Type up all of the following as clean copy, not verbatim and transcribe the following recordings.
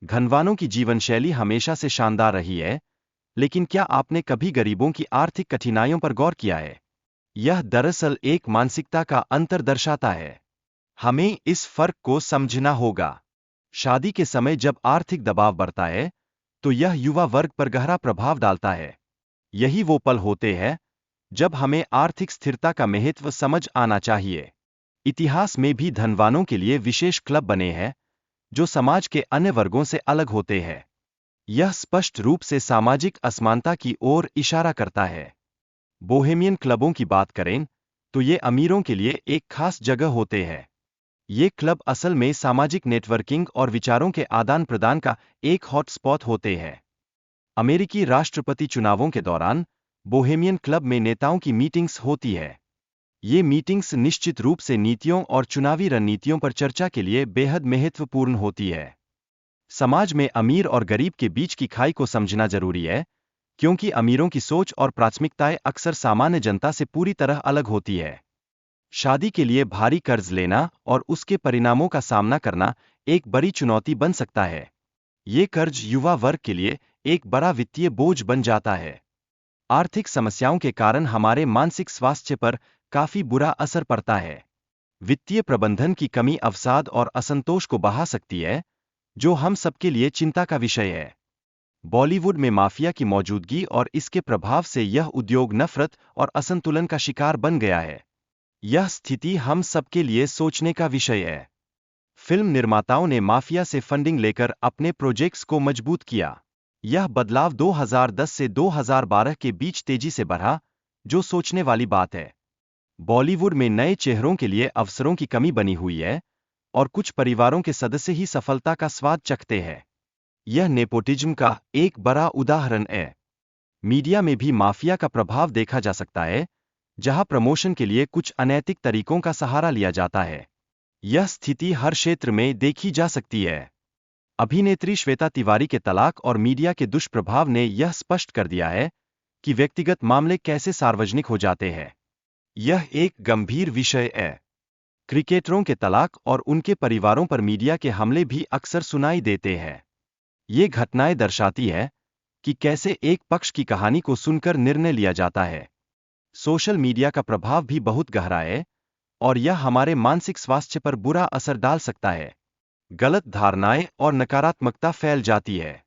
धनवानों की जीवन शैली हमेशा से शानदार रही है, लेकिन क्या आपने कभी गरीबों की आर्थिक कठिनाइयों पर गौर किया है? यह दरअसल एक मानसिकता का अंतर दर्शाता है। हमें इस फर्क को समझना होगा। शादी के समय जब आर्थिक दबाव बढ़ता है, तो यह युवा वर्ग पर गहरा प्रभाव डालता है। यही वो पल होते हैं जब हमें आर्थिक स्थिरता का महत्व समझ आना चाहिए। इतिहास में भी धनवानों के लिए विशेष क्लब बने हैं, जो समाज के अन्य वर्गों से अलग होते हैं। यह स्पष्ट रूप से सामाजिक असमानता की ओर इशारा करता है। बोहेमियन क्लबों की बात करें, तो ये अमीरों के लिए एक खास जगह होते हैं। ये क्लब असल में सामाजिक नेटवर्किंग और विचारों के आदान प्रदान का एक हॉटस्पॉट होते हैं। अमेरिकी राष्ट्रपति चुनावों के दौरान बोहेमियन क्लब में नेताओं की मीटिंग्स होती है। ये मीटिंग्स निश्चित रूप से नीतियों और चुनावी रणनीतियों पर चर्चा के लिए बेहद महत्वपूर्ण होती है। समाज में अमीर और गरीब के बीच की खाई को समझना जरूरी है, क्योंकि अमीरों की सोच और प्राथमिकताएं अक्सर सामान्य जनता से पूरी तरह अलग होती है। शादी के लिए भारी कर्ज लेना और उसके परिणामों का सामना करना एक बड़ी चुनौती बन सकता है। ये कर्ज युवा वर्ग के लिए एक बड़ा वित्तीय बोझ बन जाता है। आर्थिक समस्याओं के कारण हमारे मानसिक स्वास्थ्य पर काफी बुरा असर पड़ता है। वित्तीय प्रबंधन की कमी अवसाद और असंतोष को बढ़ा सकती है, जो हम सबके लिए चिंता का विषय है। बॉलीवुड में माफिया की मौजूदगी और इसके प्रभाव से यह उद्योग नफरत और असंतुलन का शिकार बन गया है। यह स्थिति हम सबके लिए सोचने का विषय है। फिल्म निर्माताओं ने माफिया से फंडिंग लेकर अपने प्रोजेक्ट्स को मजबूत किया। यह बदलाव 2010 से 2012 के बीच तेजी से बढ़ा, जो सोचने वाली बात है। बॉलीवुड में नए चेहरों के लिए अवसरों की कमी बनी हुई है, और कुछ परिवारों के सदस्य ही सफलता का स्वाद चखते हैं। यह नेपोटिज्म का एक बड़ा उदाहरण है। मीडिया में भी माफिया का प्रभाव देखा जा सकता है, जहां प्रमोशन के लिए कुछ अनैतिक तरीकों का सहारा लिया जाता है। यह स्थिति हर क्षेत्र में देखी जा सकती है। अभिनेत्री श्वेता तिवारी के तलाक और मीडिया के दुष्प्रभाव ने यह स्पष्ट कर दिया है कि व्यक्तिगत मामले कैसे सार्वजनिक हो जाते हैं। यह एक गंभीर विषय है। क्रिकेटरों के तलाक और उनके परिवारों पर मीडिया के हमले भी अक्सर सुनाई देते हैं। ये घटनाएं दर्शाती है कि कैसे एक पक्ष की कहानी को सुनकर निर्णय लिया जाता है। सोशल मीडिया का प्रभाव भी बहुत गहरा है, और यह हमारे मानसिक स्वास्थ्य पर बुरा असर डाल सकता है। गलत धारणाएं और नकारात्मकता फैल जाती है।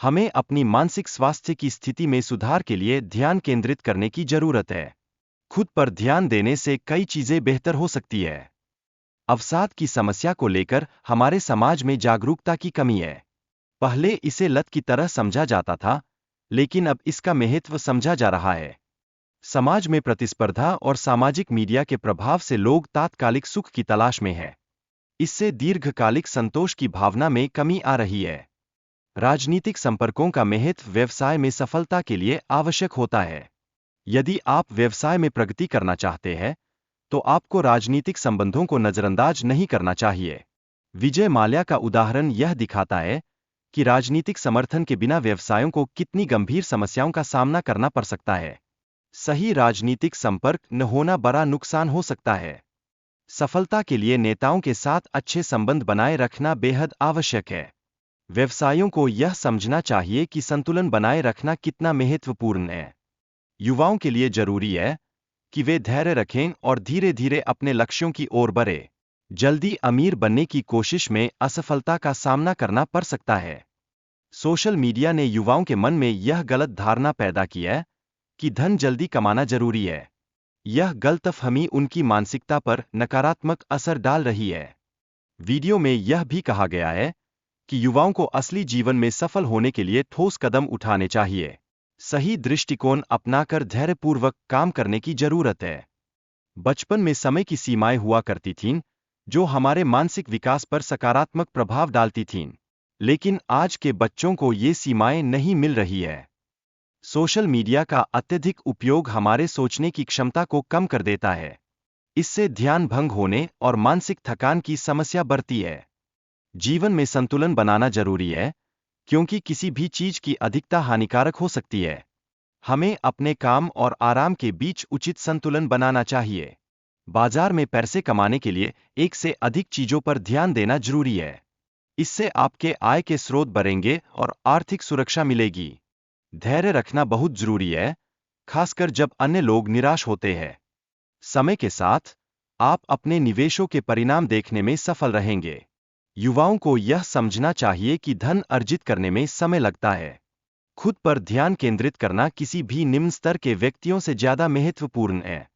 हमें अपनी मानसिक स्वास्थ्य की स्थिति में सुधार के लिए ध्यान केंद्रित करने की जरूरत है। खुद पर ध्यान देने से कई चीजें बेहतर हो सकती है। अवसाद की समस्या को लेकर हमारे समाज में जागरूकता की कमी है। पहले इसे लत की तरह समझा जाता था, लेकिन अब इसका महत्व समझा जा रहा है। समाज में प्रतिस्पर्धा और सामाजिक मीडिया के प्रभाव से लोग तात्कालिक सुख की तलाश में हैं। इससे दीर्घकालिक संतोष की भावना में कमी आ रही है। राजनीतिक संपर्कों का महत्व व्यवसाय में सफलता के लिए आवश्यक होता है। यदि आप व्यवसाय में प्रगति करना चाहते हैं, तो आपको राजनीतिक संबंधों को नजरअंदाज नहीं करना चाहिए। विजय माल्या का उदाहरण यह दिखाता है कि राजनीतिक समर्थन के बिना व्यवसायों को कितनी गंभीर समस्याओं का सामना करना पड़ सकता है। सही राजनीतिक संपर्क न होना बड़ा नुकसान हो सकता है। सफलता के लिए नेताओं के साथ अच्छे संबंध बनाए रखना बेहद आवश्यक है। व्यवसायों को यह समझना चाहिए कि संतुलन बनाए रखना कितना महत्वपूर्ण है। युवाओं के लिए जरूरी है कि वे धैर्य रखें और धीरे धीरे अपने लक्ष्यों की ओर बढ़े। जल्दी अमीर बनने की कोशिश में असफलता का सामना करना पड़ सकता है। सोशल मीडिया ने युवाओं के मन में यह गलत धारणा पैदा की है कि धन जल्दी कमाना जरूरी है। यह गलतफहमी उनकी मानसिकता पर नकारात्मक असर डाल रही है। वीडियो में यह भी कहा गया है कि युवाओं को असली जीवन में सफल होने के लिए ठोस कदम उठाने चाहिए। सही दृष्टिकोण अपनाकर धैर्यपूर्वक काम करने की जरूरत है। बचपन में समय की सीमाएं हुआ करती थीं, जो हमारे मानसिक विकास पर सकारात्मक प्रभाव डालती थीं। लेकिन आज के बच्चों को ये सीमाएं नहीं मिल रही है। सोशल मीडिया का अत्यधिक उपयोग हमारे सोचने की क्षमता को कम कर देता है। इससे ध्यान भंग होने और मानसिक थकान की समस्या बढ़ती है। जीवन में संतुलन बनाना जरूरी है, क्योंकि किसी भी चीज की अधिकता हानिकारक हो सकती है। हमें अपने काम और आराम के बीच उचित संतुलन बनाना चाहिए। बाजार में पैसे कमाने के लिए एक से अधिक चीजों पर ध्यान देना जरूरी है। इससे आपके आय के स्रोत बढ़ेंगे और आर्थिक सुरक्षा मिलेगी। धैर्य रखना बहुत जरूरी है, खासकर जब अन्य लोग निराश होते हैं। समय के साथ आप अपने निवेशों के परिणाम देखने में सफल रहेंगे। युवाओं को यह समझना चाहिए कि धन अर्जित करने में समय लगता है। खुद पर ध्यान केंद्रित करना किसी भी निम्न स्तर के व्यक्तियों से ज्यादा महत्वपूर्ण है।